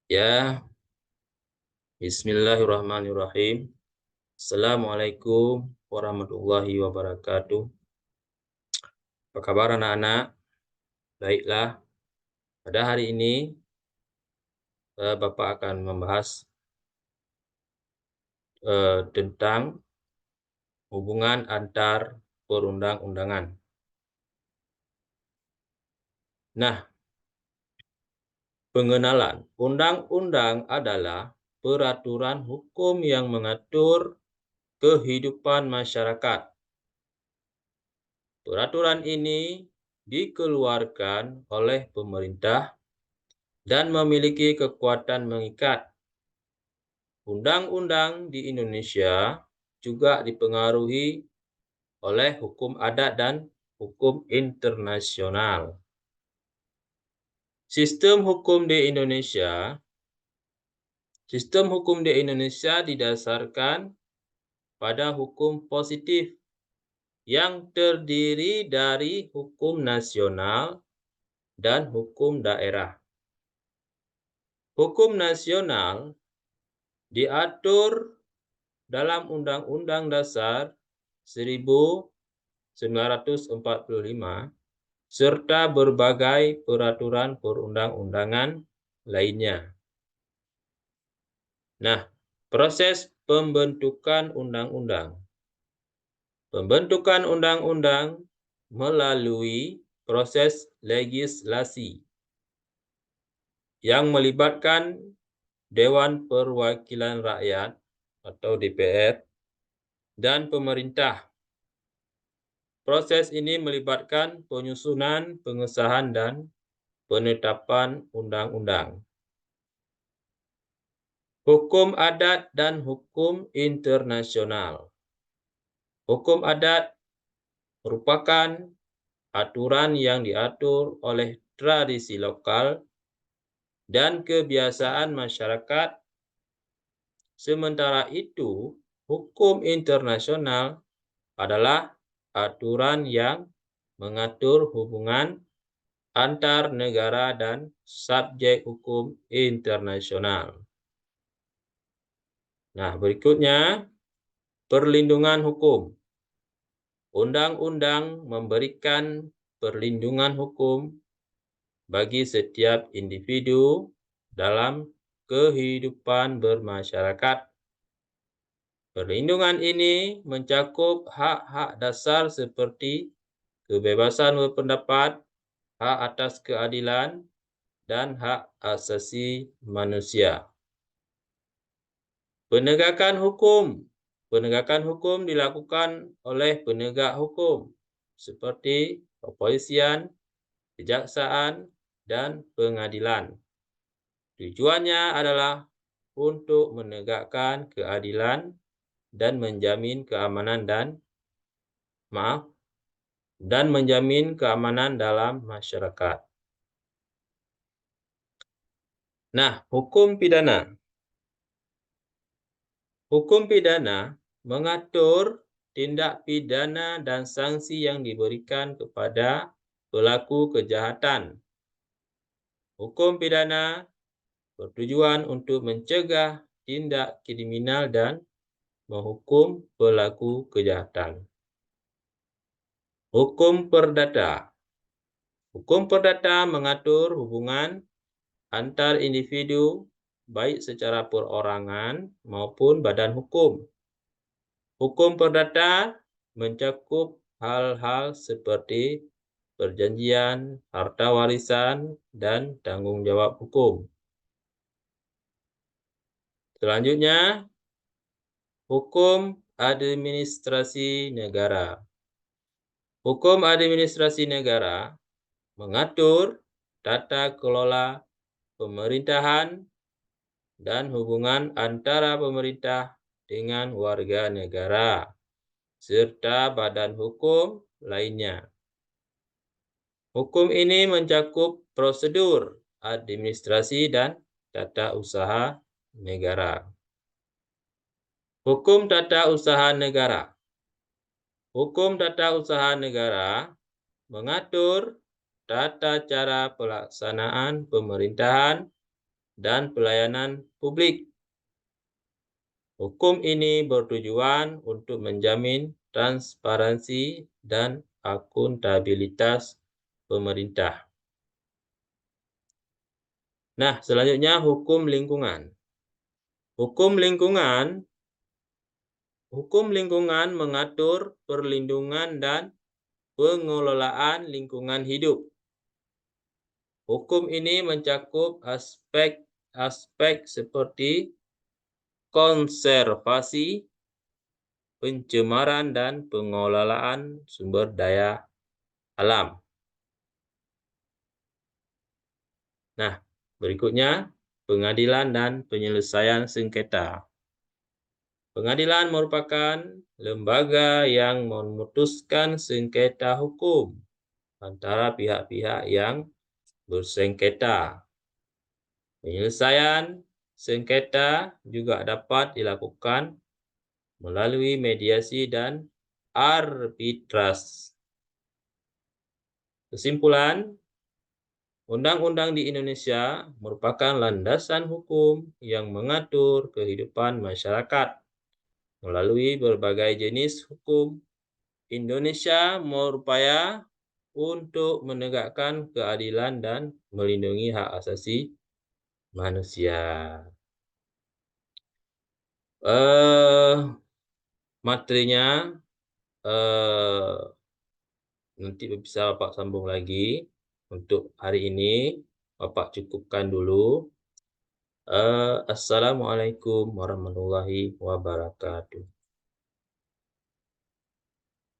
Ya, bismillahirrahmanirrahim. Assalamualaikum warahmatullahi wabarakatuh. Apa kabar anak-anak? Baiklah, pada hari ini Bapak akan membahas tentang hubungan antar perundang-undangan. Nah, pengenalan. Undang-undang adalah peraturan hukum yang mengatur kehidupan masyarakat. Peraturan ini dikeluarkan oleh pemerintah dan memiliki kekuatan mengikat. Undang-undang di Indonesia juga dipengaruhi oleh hukum adat dan hukum internasional. Sistem hukum di Indonesia didasarkan pada hukum positif yang terdiri dari hukum nasional dan hukum daerah. Hukum nasional diatur dalam Undang-Undang Dasar 1945 serta berbagai peraturan perundang-undangan lainnya. Nah, proses pembentukan undang-undang. Pembentukan undang-undang melalui proses legislasi yang melibatkan Dewan Perwakilan Rakyat atau DPR dan pemerintah. Proses ini melibatkan penyusunan, pengesahan, dan penetapan undang-undang. Hukum adat dan hukum internasional. Hukum adat merupakan aturan yang diatur oleh tradisi lokal dan kebiasaan masyarakat. Sementara itu, hukum internasional adalah aturan yang mengatur hubungan antar negara dan subjek hukum internasional. Nah, berikutnya perlindungan hukum. Undang-undang memberikan perlindungan hukum bagi setiap individu dalam kehidupan bermasyarakat. Perlindungan ini mencakup hak-hak dasar seperti kebebasan berpendapat, hak atas keadilan, dan hak asasi manusia. Penegakan hukum. Penegakan hukum dilakukan oleh penegak hukum seperti kepolisian, kejaksaan, dan pengadilan. Tujuannya adalah untuk menegakkan keadilan dan menjamin keamanan dalam masyarakat. Nah, hukum pidana. Hukum pidana mengatur tindak pidana dan sanksi yang diberikan kepada pelaku kejahatan. Hukum pidana bertujuan untuk mencegah tindak kriminal dan menghukum pelaku kejahatan. Hukum perdata. Hukum perdata mengatur hubungan antar individu baik secara perorangan maupun badan hukum. Hukum perdata mencakup hal-hal seperti perjanjian, harta warisan, dan tanggung jawab hukum. Selanjutnya, hukum administrasi negara. Hukum administrasi negara mengatur tata kelola pemerintahan dan hubungan antara pemerintah dengan warga negara, serta badan hukum lainnya. Hukum ini mencakup prosedur, administrasi, dan tata usaha negara. Hukum tata usaha negara. Hukum tata usaha negara mengatur tata cara pelaksanaan pemerintahan dan pelayanan publik. Hukum ini bertujuan untuk menjamin transparansi dan akuntabilitas pemerintah. Nah, selanjutnya hukum lingkungan. Hukum lingkungan mengatur perlindungan dan pengelolaan lingkungan hidup. Hukum ini mencakup aspek-aspek seperti konservasi, pencemaran, dan pengelolaan sumber daya alam. Nah, berikutnya pengadilan dan penyelesaian sengketa. Pengadilan merupakan lembaga yang memutuskan sengketa hukum antara pihak-pihak yang bersengketa. Penyelesaian sengketa juga dapat dilakukan melalui mediasi dan arbitras. Kesimpulan, undang-undang di Indonesia merupakan landasan hukum yang mengatur kehidupan masyarakat. Melalui berbagai jenis hukum, Indonesia berupaya untuk menegakkan keadilan dan melindungi hak asasi manusia. Materinya nanti bisa Bapak sambung lagi. Untuk hari ini Bapak cukupkan dulu. Assalamualaikum warahmatullahi wabarakatuh.